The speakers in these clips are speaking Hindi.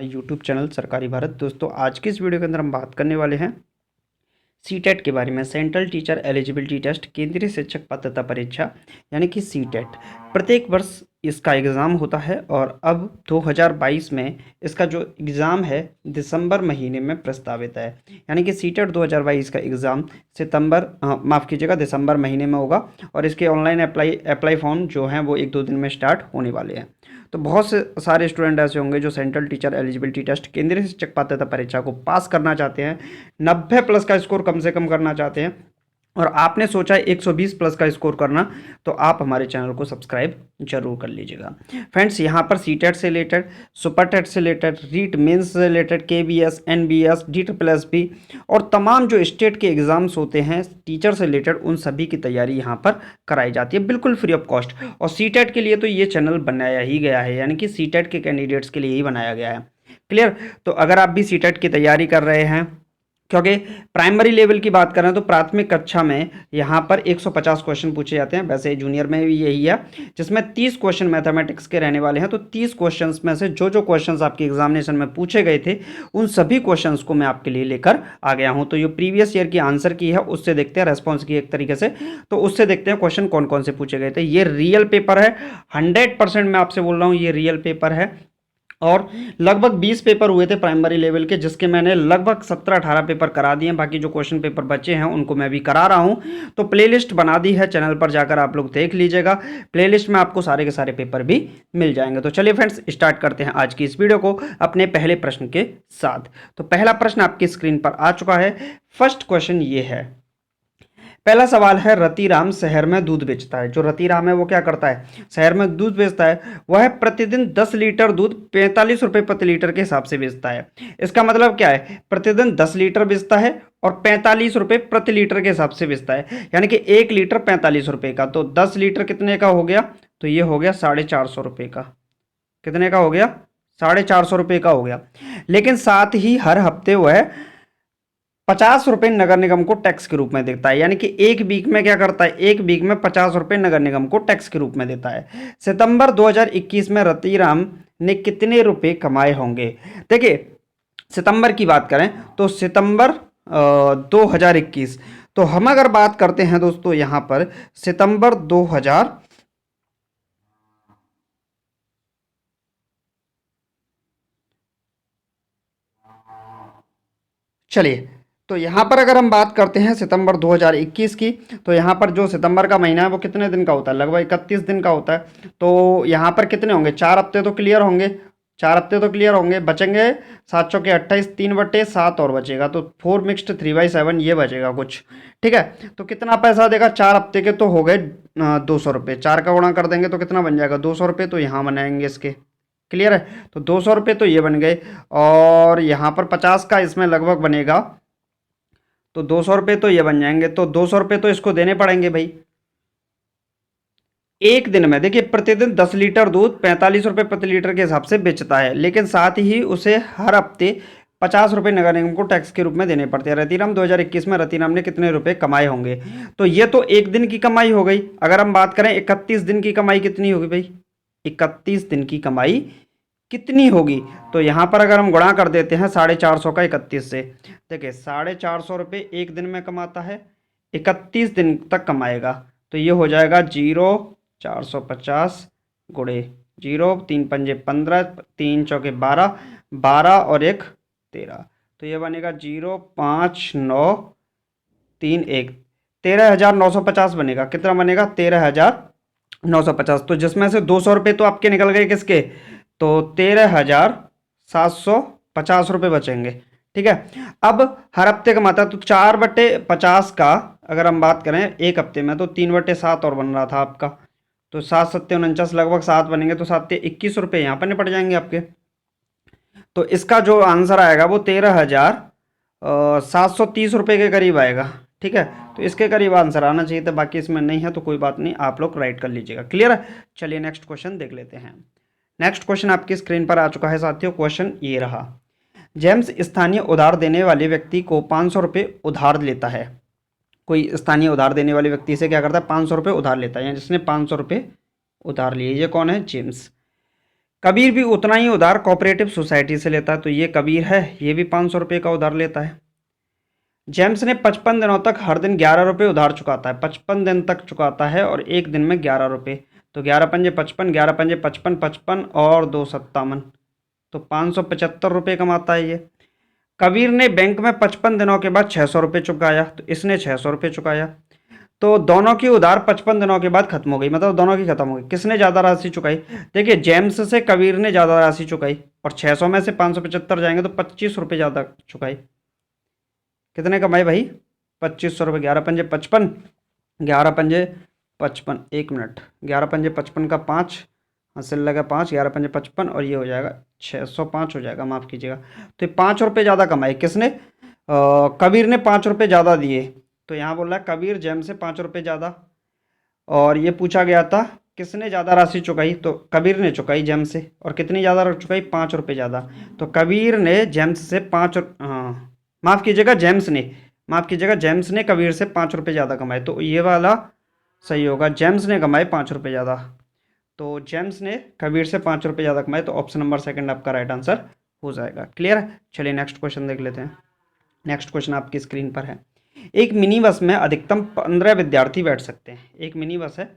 यूट्यूब चैनल सरकारी भारत। दोस्तों, आज की इस वीडियो के अंदर हम बात करने वाले हैं सीटेट के बारे में। सेंट्रल टीचर एलिजिबिलिटी टेस्ट, केंद्रीय शिक्षक पात्रता परीक्षा यानी कि सीटेट। प्रत्येक वर्ष इसका एग्ज़ाम होता है और अब 2022 में इसका जो एग्ज़ाम है दिसंबर महीने में प्रस्तावित है। यानी कि सीटेट 2022 का एग्ज़ाम माफ़ कीजिएगा, दिसंबर महीने में होगा और इसके ऑनलाइन अप्लाई फॉर्म जो हैं वो 1-2 दिन में स्टार्ट होने वाले हैं। तो बहुत से सारे स्टूडेंट ऐसे होंगे जो सेंट्रल टीचर एलिजिबिलिटी टेस्ट, केंद्रीय शिक्षक पात्रता परीक्षा को पास करना चाहते हैं, 90 प्लस का स्कोर कम से कम करना चाहते हैं और आपने सोचा है 120 प्लस का स्कोर करना, तो आप हमारे चैनल को सब्सक्राइब जरूर कर लीजिएगा। फ्रेंड्स, यहाँ पर सीटेट से रिलेटेड, सुपर टेट से रिलेटेड, रीट मेंस से रिलेटेड, केबीएस, एनबीएस, DSSB और तमाम जो स्टेट के एग्जाम्स होते हैं टीचर से रिलेटेड, उन सभी की तैयारी यहाँ पर कराई जाती है बिल्कुल फ्री ऑफ कॉस्ट। और सीटेट के लिए तो ये चैनल बनाया ही गया है, यानी कि सीटेट के कैंडिडेट्स के लिए ही बनाया गया है। क्लियर? तो अगर आप भी सीटेट की तैयारी कर रहे हैं, क्योंकि प्राइमरी लेवल की बात करें तो प्राथमिक कक्षा में यहाँ पर 150 क्वेश्चन पूछे जाते हैं, वैसे जूनियर में भी यही है, जिसमें 30 क्वेश्चन मैथमेटिक्स के रहने वाले हैं। तो 30 क्वेश्चंस में से जो जो क्वेश्चंस आपके एग्जामिनेशन में पूछे गए थे, उन सभी क्वेश्चंस को मैं आपके लिए लेकर आ गया हूँ। तो ये प्रीवियस ईयर की आंसर की है, उससे देखते हैं रेस्पॉन्स की एक तरीके से, तो उससे देखते हैं क्वेश्चन कौन कौन से पूछे गए थे। ये रियल पेपर है, 100% मैं आपसे बोल रहा हूँ, ये रियल पेपर है। और लगभग 20 पेपर हुए थे प्राइमरी लेवल के, जिसके मैंने लगभग 17-18 पेपर करा दिए हैं। बाकी जो क्वेश्चन पेपर बचे हैं उनको मैं भी करा रहा हूं। तो प्लेलिस्ट बना दी है, चैनल पर जाकर आप लोग देख लीजिएगा। प्लेलिस्ट में आपको सारे के सारे पेपर भी मिल जाएंगे। तो चलिए फ्रेंड्स, स्टार्ट करते हैं आज की इस वीडियो को अपने पहले प्रश्न के साथ। तो पहला प्रश्न आपकी स्क्रीन पर आ चुका है। फर्स्ट क्वेश्चन ये है, पहला सवाल है, रतिराम शहर में दूध बेचता है। जो रतिराम है वो क्या करता है, शहर में दूध बेचता है। वह प्रतिदिन 10 लीटर दूध 45 रुपए प्रति लीटर के हिसाब से बेचता है। इसका मतलब क्या है, प्रतिदिन 10 लीटर बेचता है और 45 रुपए प्रति लीटर के हिसाब से बेचता है, यानी कि 1 लीटर 45 रुपए का। तो 10 लीटर कितने का हो गया, तो ये हो गया 450 रुपए का। कितने का हो गया, 450 रुपए का हो गया। लेकिन साथ ही हर हफ्ते वह 50 रुपए नगर निगम को टैक्स के रूप में देता है, यानी कि एक वीक में क्या करता है, एक वीक में 50 रुपए नगर निगम को टैक्स के रूप में देता है। सितंबर 2021 में रतिराम ने कितने रुपए कमाए होंगे। देखिए, सितंबर की बात करें तो सितंबर 2021, तो हम अगर बात करते हैं दोस्तों यहां पर सितंबर 2000, चलिए, तो यहाँ पर अगर हम बात करते हैं सितंबर 2021 की, तो यहाँ पर जो सितंबर का महीना है वो कितने दिन का होता है, लगभग 31 दिन का होता है। तो यहाँ पर कितने होंगे, 4 हफ्ते तो क्लियर होंगे, 4 हफ्ते तो क्लियर होंगे। बचेंगे 7 चौके 28, 3/7 और बचेगा, तो 4 मिक्स्ड 3/7 ये बचेगा कुछ। ठीक है, तो कितना पैसा देगा, 4 हफ्ते के तो हो गए 200 रुपये। 4 का गुणा कर देंगे तो कितना बन जाएगा, 200 रुपये। तो यहाँ बनाएंगे इसके, क्लियर है, तो 200 रुपये तो ये बन गए। और यहाँ पर 50 का इसमें लगभग बनेगा, तो 200 रुपये तो ये बन जाएंगे। तो 200 रुपये तो इसको देने पड़ेंगे भाई एक दिन में। देखिए, प्रतिदिन 10 लीटर दूध 45 रुपये प्रति लीटर के हिसाब से बेचता है, लेकिन साथ ही उसे हर हफ्ते 50 रुपये नगर निगम को टैक्स के रूप में देने पड़ते हैं। रतिराम 2021 में रतिराम ने कितने रुपए कमाए होंगे, तो ये तो एक दिन की कमाई हो गई। अगर हम बात करें 31 दिन की कमाई कितनी होगी भाई, 31 दिन की कमाई कितनी होगी, तो यहाँ पर अगर हम गुणा कर देते हैं 450 का 31 से, देखिए 450 रुपये एक दिन में कमाता है, 31 दिन तक कमाएगा। तो ये हो जाएगा 0, 450 गुणे 0, 3 पंजे 15, 3 चौके 12, 12 और 1 13, तो ये बनेगा 0, 5, 9, 3, 1, 13,950 बनेगा। कितना बनेगा, 13,950। तो जिसमें से 200 रुपये तो आपके निकल गए किसके, तो 13,750 रुपये बचेंगे। ठीक है, अब हर हफ्ते कमाता है, तो 4/50 का अगर हम बात करें एक हफ्ते में, तो 3/7 और बन रहा था आपका, तो 7×7 = 49, लगभग 7 बनेंगे, तो 7×21 रुपये यहाँ पर निपट जाएंगे आपके। तो इसका जो आंसर आएगा वो 13,730 रुपये के करीब आएगा। ठीक है, तो इसके करीब आंसर आना चाहिए था, बाकी इसमें नहीं है तो कोई बात नहीं, आप लोग राइट कर लीजिएगा। क्लियर है, चलिए नेक्स्ट क्वेश्चन देख लेते हैं। नेक्स्ट क्वेश्चन आपकी स्क्रीन पर आ चुका है साथियों। क्वेश्चन ये रहा, जेम्स स्थानीय उधार देने वाले व्यक्ति को 500 रुपये उधार लेता है। कोई स्थानीय उधार देने वाले व्यक्ति से क्या करता है, 500 रुपये उधार लेता है, यानी जिसने 500 रुपये उधार लिए, ये कौन है, जेम्स। कबीर भी उतना ही उधार कोऑपरेटिव सोसाइटी से लेता है, तो ये कबीर है, ये भी 500 रुपये का उधार लेता है। जेम्स ने 55 दिनों तक हर दिन 11 रुपये उधार चुकाता है, 55 दिन तक चुकाता है और एक दिन में 11 रुपये, तो 11 पंजे 55, 11 पंजे 55, 55 और 2 57, तो 575 रुपये कमाता है ये। कबीर ने बैंक में 55 दिनों के बाद 600 रुपये चुकाया, तो इसने 600 रुपये चुकाया, तो दोनों की उधार 55 दिनों के बाद खत्म हो गई, मतलब दोनों की खत्म हो गई। किसने ज़्यादा राशि चुकाई? देखिए, जेम्स से कबीर ने ज़्यादा राशि चुकाई, और 600 में से 575 जाएंगे तो 25 रुपये ज़्यादा चुकाई। कितने कमाए भाई? 2500 रुपये। 11 पंजे 55, 11 पंजे 55, 1 मिनट, 11 पंजे 55 का 5, हासिल लगा 5, 11 पंजे 55 और ये हो जाएगा 605 हो जाएगा, माफ़ कीजिएगा। तो ये 5 रुपये ज़्यादा कमाए किसने? कबीर ने 5 रुपये ज़्यादा दिए, तो यहाँ बोल रहा है कबीर जेम्स से 5 रुपये ज़्यादा। और ये पूछा गया था किसने ज़्यादा राशि चुकाई, तो कबीर ने चुकाई जेम्स से, और कितनी ज़्यादा चुकाई? 5 रुपये ज़्यादा। तो कबीर ने जेम्स से 5, हाँ माफ़ कीजिएगा, जेम्स ने, माफ़ कीजिएगा, जेम्स ने कबीर से 5 रुपये ज़्यादा कमाए, तो ये वाला सही होगा, जेम्स ने कमाए 5 रुपये ज़्यादा। तो जेम्स ने कबीर से 5 रुपये ज़्यादा कमाए, तो ऑप्शन नंबर सेकंड आपका राइट आंसर हो जाएगा। क्लियर है? चलिए नेक्स्ट क्वेश्चन देख लेते हैं। नेक्स्ट क्वेश्चन आपकी स्क्रीन पर है। एक मिनी बस में अधिकतम 15 विद्यार्थी बैठ सकते हैं। एक मिनी बस है,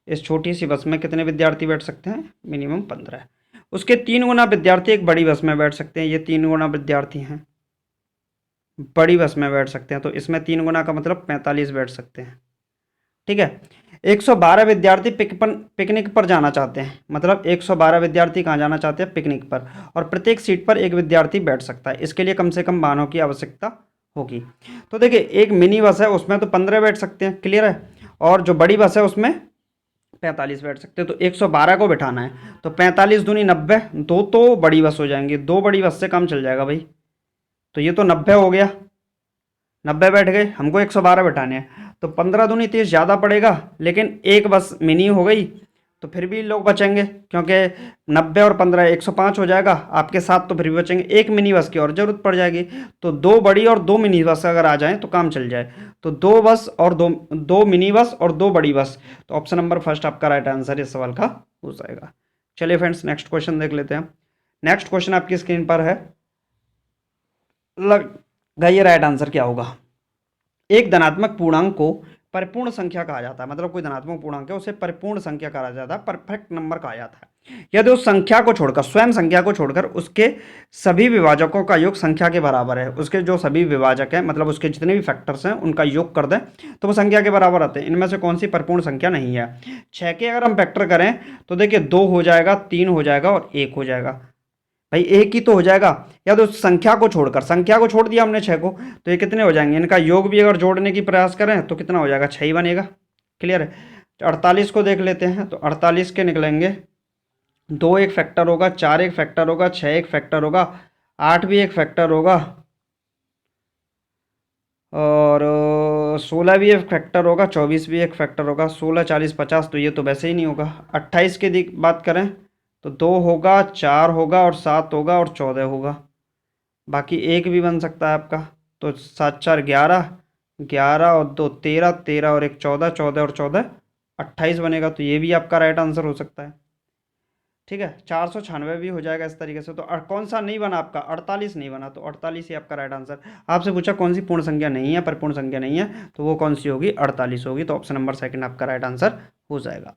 इस छोटी सी बस में कितने विद्यार्थी बैठ सकते हैं? मिनिमम 15। उसके 3 गुना विद्यार्थी एक बड़ी बस में बैठ सकते हैं, ये 3 गुना विद्यार्थी हैं, बड़ी बस में बैठ सकते हैं, तो इसमें 3 गुना का मतलब 45 बैठ सकते हैं। ठीक है। 112 विद्यार्थी पिकनिक पर जाना चाहते हैं, मतलब 112 विद्यार्थी कहाँ जाना चाहते हैं? पिकनिक पर, और प्रत्येक सीट पर एक विद्यार्थी बैठ सकता है। इसके लिए कम से कम वाहनों की आवश्यकता होगी। तो देखिए, एक मिनी बस है उसमें तो 15 बैठ सकते हैं, क्लियर है, और जो बड़ी बस है उसमें 45 बैठ सकते हैं। तो 112 को बिठाना है, तो 45 दूनी 90, दो तो बड़ी बस हो जाएंगी, दो बड़ी बस से काम चल जाएगा भाई, तो ये तो 90 हो गया, 90 बैठ गए, हमको 112 बैठाने हैं, तो 15 दूनी 30 ज़्यादा पड़ेगा, लेकिन एक बस मिनी हो गई, तो फिर भी लोग बचेंगे, क्योंकि 90 और 15 105 हो जाएगा, आपके साथ तो फिर भी बचेंगे, एक मिनी बस की और ज़रूरत पड़ जाएगी। तो 2 बड़ी और 2 मिनी बस अगर आ जाएँ तो काम चल जाए, तो 2 बस और 2 मिनी बस और 2 बड़ी बस, तो ऑप्शन नंबर फर्स्ट आपका राइट आंसर इस सवाल का हो जाएगा। चलिए फ्रेंड्स, नेक्स्ट क्वेश्चन देख लेते हैं। नेक्स्ट क्वेश्चन आपकी स्क्रीन पर है, लगाइए राइट आंसर क्या होगा। एक धनात्मक पूर्णांक को परिपूर्ण संख्या कहा जाता है, मतलब कोई धनात्मक पूर्णांक है उसे परिपूर्ण संख्या कहा जाता है, परफेक्ट नंबर कहा जाता है यदि उस संख्या को छोड़कर, स्वयं संख्या को छोड़कर उसके सभी विभाजकों का योग संख्या के बराबर है। उसके जो सभी विभाजक हैं, मतलब उसके जितने भी फैक्टर्स हैं उनका योग कर दें तो वो संख्या के बराबर आते हैं। इनमें से कौन सी परिपूर्ण संख्या नहीं है? 6 के अगर हम फैक्टर करें तो देखिए 2 हो जाएगा, 3 हो जाएगा और 1 हो जाएगा। भाई एक ही तो हो जाएगा, या तो संख्या को छोड़कर, संख्या को छोड़ दिया हमने 6 को, तो ये कितने हो जाएंगे? इनका योग भी अगर जोड़ने की प्रयास करें तो कितना हो जाएगा? 6 ही बनेगा। क्लियर है? 48 को देख लेते हैं, तो 48 के निकलेंगे, 2 एक फैक्टर होगा, 4 एक फैक्टर होगा, 6 एक फैक्टर होगा, 8 भी एक फैक्टर होगा, और 16 भी एक फैक्टर होगा, 24 भी एक फैक्टर होगा, 16 40 50, तो ये तो वैसे ही नहीं होगा। 28 की बात करें तो 2 होगा, 4 होगा और 7 होगा और 14 होगा, बाकी एक भी बन सकता है आपका, तो 7 4 11, 11 और 2 13, 13 और 1 14, 14 और 14 28 बनेगा, तो ये भी आपका राइट आंसर हो सकता है। ठीक है, 496 भी हो जाएगा इस तरीके से। तो कौन सा नहीं बना आपका? 48 नहीं बना, तो 48 ही आपका राइट आंसर। आपसे पूछा कौन सी पूर्ण संख्या नहीं है, परिपूर्ण संख्या नहीं है, तो वो कौन सी होगी? 48 होगी, तो ऑप्शन नंबर सेकंड आपका राइट आंसर हो जाएगा।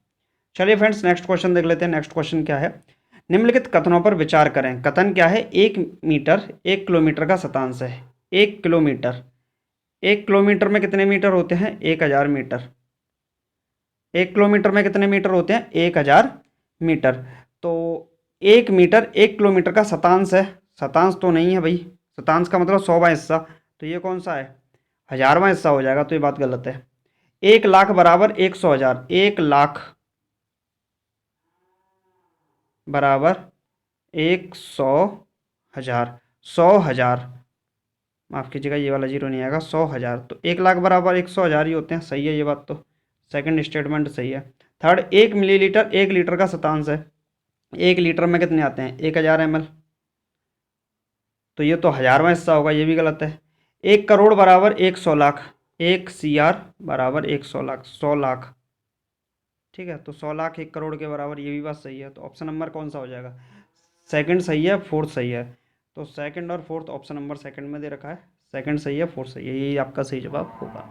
चलिए फ्रेंड्स, नेक्स्ट क्वेश्चन देख लेते हैं। नेक्स्ट क्वेश्चन क्या है? निम्नलिखित कथनों पर विचार करें। कथन क्या है? 1 मीटर 1 किलोमीटर का शतांश है। 1 किलोमीटर, 1 किलोमीटर में कितने मीटर होते हैं? 1000 मीटर। 1 किलोमीटर में कितने मीटर होते हैं? 1000 मीटर। तो 1 मीटर 1 किलोमीटर का शतांश है, शतांश तो नहीं है भाई, शतांश का मतलब 100वां हिस्सा, तो ये कौन सा है? 1000वां हिस्सा हो जाएगा, तो ये बात गलत है। 1 लाख बराबर 100,000, 1 लाख बराबर 100,000, 100,000, माफ़ कीजिएगा ये वाला जीरो नहीं आएगा, 100,000, तो 1 लाख बराबर 100,000 ही होते हैं। सही है ये बात, तो सेकंड स्टेटमेंट सही है। थर्ड, 1 मिलीलीटर 1 लीटर का शतांश है। 1 लीटर में कितने आते हैं? 1000 ml, तो ये तो 1000वां हिस्सा होगा, ये भी गलत है। 1 करोड़ बराबर 100 लाख, 1 CR बराबर 100 लाख, 100 लाख, ठीक है, तो 100 लाख 1 करोड़ के बराबर, ये भी बात सही है, तो ऑप्शन नंबर कौन सा हो जाएगा? सेकंड सही है, फोर्थ सही है। तो सेकंड और फोर्थ, ऑप्शन नंबर सेकंड में दे रखा है, सेकंड सही है, फोर्थ सही है, यही आपका सही जवाब होगा।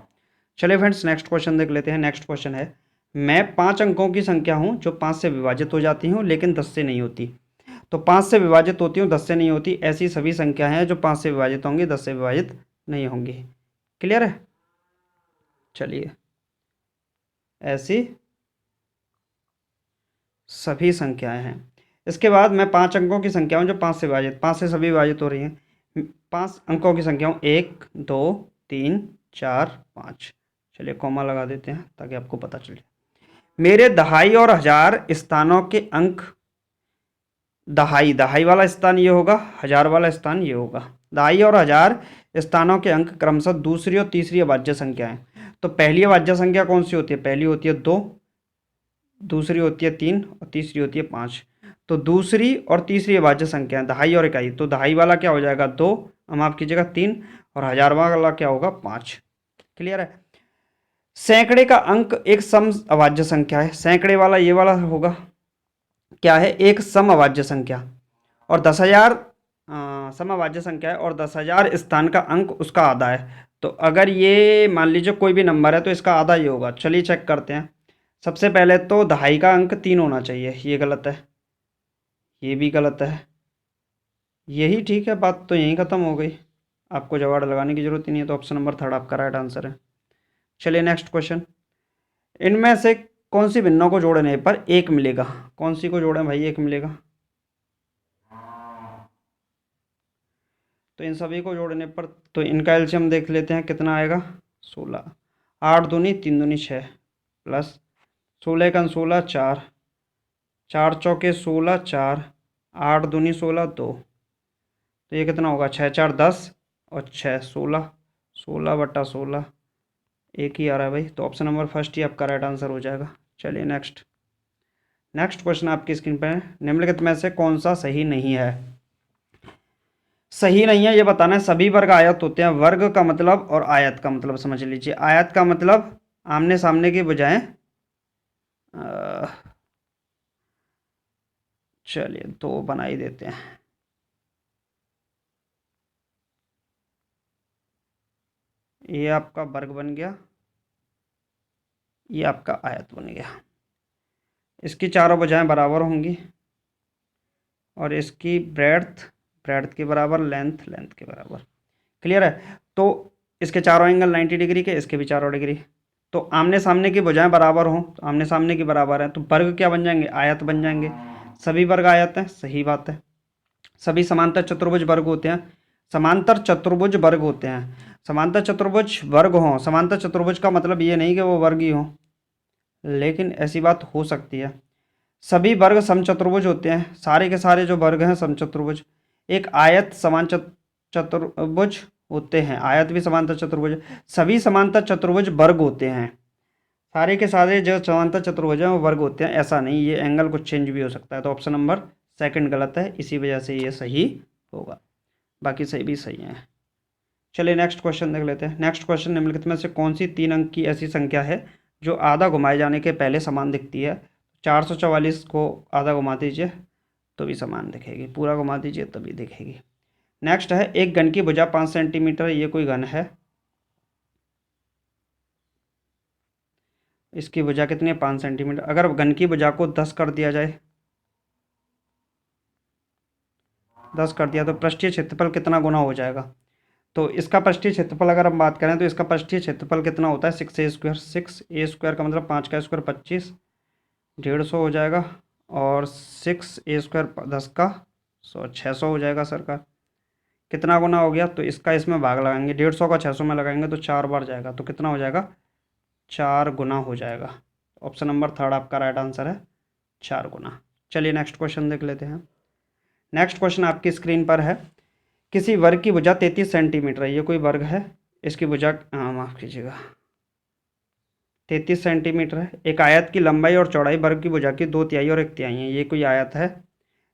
चलिए फ्रेंड्स, नेक्स्ट क्वेश्चन देख लेते हैं। नेक्स्ट क्वेश्चन है, मैं 5 अंकों की संख्या हूँ जो 5 से विभाजित हो जाती हूँ लेकिन 10 से नहीं होती। तो 5 से विभाजित होती हूँ, 10 से नहीं होती, ऐसी सभी संख्या हैं जो 5 से विभाजित होंगी, 10 से विभाजित नहीं होंगी। क्लियर है? चलिए, ऐसी सभी संख्याएं हैं। इसके बाद मैं 5 अंकों की संख्या हूँ जो 5 से विभाजित, 5 से सभी विभाजित हो रही हैं। 5 अंकों की संख्या हूँ 1 2 3 4 5। चलिए कॉमा लगा देते हैं ताकि आपको पता चले। मेरे दहाई और हजार स्थानों के अंक, दहाई दहाई वाला स्थान ये होगा, हजार वाला स्थान ये होगा। दहाई और हजार स्थानों के अंक क्रमशः दूसरी और तीसरी अभाज्य संख्या है। तो पहली अभाज्य संख्या कौन सी होती है? पहली होती है 2, दूसरी होती है 3 और तीसरी होती है 5। तो दूसरी और तीसरी अभाज्य संख्या है दहाई और इकाई। तो दहाई वाला क्या हो जाएगा? 2, हम माफ कीजिएगा 3, और हजार वाला क्या होगा? 5। क्लियर है? सैकड़े का अंक एक सम अभाज्य संख्या है। सैकड़े वाला ये वाला होगा, क्या है? एक सम अभाज्य संख्या। और 10,000 समअभाज्य संख्या है, और 10,000 स्थान का अंक उसका आधा है। तो अगर ये मान लीजिए कोई भी नंबर है तो इसका आधा ये होगा। चलिए चेक करते हैं। सबसे पहले तो दहाई का अंक 3 होना चाहिए, ये गलत है, ये भी गलत है, यही ठीक है। बात तो यहीं ख़त्म हो गई, आपको जुगाड़ लगाने की जरूरत ही नहीं है। तो ऑप्शन नंबर थर्ड आपका राइट आंसर है। चलिए नेक्स्ट क्वेश्चन, इनमें से कौन सी भिन्नों को जोड़ने पर एक मिलेगा? कौन सी को जोड़ें भाई एक मिलेगा? तो इन सभी को जोड़ने पर, तो इनका एलसीएम देख लेते हैं कितना आएगा। 16, 8 दूनी 3 दूनी 6, प्लस 16 का 16 4, 4 चौके 16 4, 8 दूनी 16 2। तो ये कितना होगा? 6 4 10 और 6 16, 16/16, एक ही आ रहा है भाई। तो ऑप्शन नंबर फर्स्ट ही आपका राइट आंसर हो जाएगा। चलिए नेक्स्ट, नेक्स्ट क्वेश्चन आपकी स्क्रीन पर है, निम्नलिखित में से कौन सा सही नहीं है? सही नहीं है ये बताना है। सभी वर्ग आयत होते हैं। वर्ग का मतलब और आयत का मतलब समझ लीजिए। आयत का मतलब आमने सामने के बजाय, चलिए दो बना ही देते हैं। ये आपका वर्ग बन गया, ये आपका आयत बन गया। इसकी चारों भुजाएं बराबर होंगी, और इसकी ब्रेड्थ ब्रेड्थ के बराबर, लेंथ लेंथ के बराबर। क्लियर है? तो इसके चारों एंगल 90 डिग्री के, इसके भी चारों डिग्री। तो आमने सामने की भुजाएं बराबर हों, तो आमने सामने की बराबर है, तो वर्ग क्या बन जाएंगे? आयत बन जाएंगे। सभी वर्ग आयत हैं, सही बात है। सभी समांतर चतुर्भुज वर्ग होते हैं, समांतर चतुर्भुज वर्ग होते हैं। समांतर चतुर्भुज वर्ग हों, समांतर चतुर्भुज का मतलब ये नहीं कि वो वर्ग ही हों, लेकिन ऐसी बात हो सकती है। सभी वर्ग समचतुर्भुज होते हैं, सारे के सारे जो वर्ग हैं समचतुर्भुज। एक आयत समान चतुर्भुज होते हैं, आयत भी समांतर चतुर्भुज। सभी समांतर चतुर्भुज वर्ग होते हैं, सारे के सारे जो समांतर चतुर्भुज हैं वो वर्ग होते हैं, ऐसा नहीं। ये एंगल कुछ चेंज भी हो सकता है। तो ऑप्शन नंबर सेकंड गलत है, इसी वजह से ये सही होगा, बाकी सही भी सही है। चलिए नेक्स्ट क्वेश्चन देख लेते हैं। नेक्स्ट क्वेश्चन, निम्नलिखित में से कौन सी 3 अंक की ऐसी संख्या है जो आधा घुमाए जाने के पहले समान दिखती है? 444 को आधा घुमा दीजिए तो भी समान दिखेगी, पूरा घुमा दीजिए तभी दिखेगी। नेक्स्ट है, एक घन की भुजा 5 सेंटीमीटर, ये कोई घन है, इसकी भुजा कितनी है? 5 सेंटीमीटर। अगर घन की भुजा को 10 कर दिया जाए, 10 कर दिया तो पृष्ठीय क्षेत्रफल कितना गुना हो जाएगा? तो इसका पृष्ठीय क्षेत्रफल अगर हम बात करें तो इसका पृष्ठीय क्षेत्रफल कितना होता है? 6a²। 6a² का मतलब 5 का स्क्वायर 25, 150 हो जाएगा, और 6a² 10 का 100, 600 हो जाएगा सरकार। कितना गुना हो गया? तो इसका इसमें भाग लगाएंगे, 150 का 600 में लगाएंगे तो 4 बार जाएगा, तो कितना हो जाएगा? 4 गुना हो जाएगा। ऑप्शन नंबर थर्ड आपका राइट आंसर है, 4 गुना। चलिए नेक्स्ट क्वेश्चन देख लेते हैं। नेक्स्ट क्वेश्चन आपकी स्क्रीन पर है, किसी वर्ग की भुजा 33 सेंटीमीटर है, ये कोई वर्ग है, इसकी भुजा, माफ़ कीजिएगा, 33 सेंटीमीटर है। एक आयत की लंबाई और चौड़ाई वर्ग की भुजा की 2/3 और 1/3 है, ये कोई आयत है।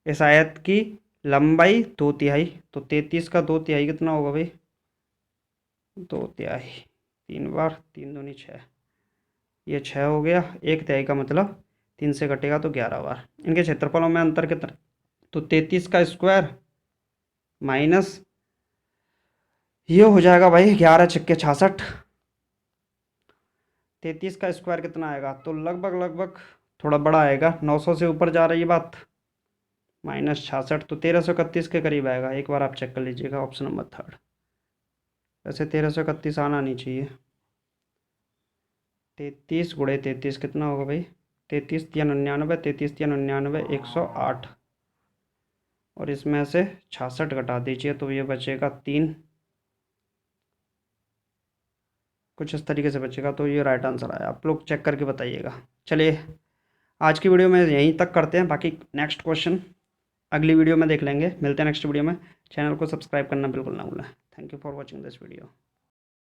इस आयत की लंबाई 2/3, तो 33 का 2/3 कितना होगा भाई? 2/3, 3 बार 3 दूनी 6, ये 6 हो गया। 1/3 का मतलब 3 से कटेगा तो 11 बार। इनके क्षेत्रफलों में अंतर कितना? तो 33 का स्क्वायर माइनस ये हो जाएगा भाई 11×6 = 66। 33 का स्क्वायर कितना आएगा, तो लगभग लगभग थोड़ा बड़ा आएगा, 900 से ऊपर जा रही है बात, -66 तो 1331 के करीब आएगा। एक बार आप चेक कर लीजिएगा ऑप्शन नंबर थर्ड। वैसे 1331 आना नहीं चाहिए। 33 × 33 कितना होगा भाई, 33×3 = 99, 33×3 = 108 और इसमें से 66 घटा दीजिए तो ये बचेगा 3, कुछ इस तरीके से बचेगा। तो ये राइट आंसर आया, आप लोग चेक करके बताइएगा। चलिए आज की वीडियो में यहीं तक करते हैं, बाकी नेक्स्ट क्वेश्चन अगली वीडियो में देख लेंगे। मिलते हैं नेक्स्ट वीडियो में। चैनल को सब्सक्राइब करना बिल्कुल ना भूलें। Thank you for watching this video.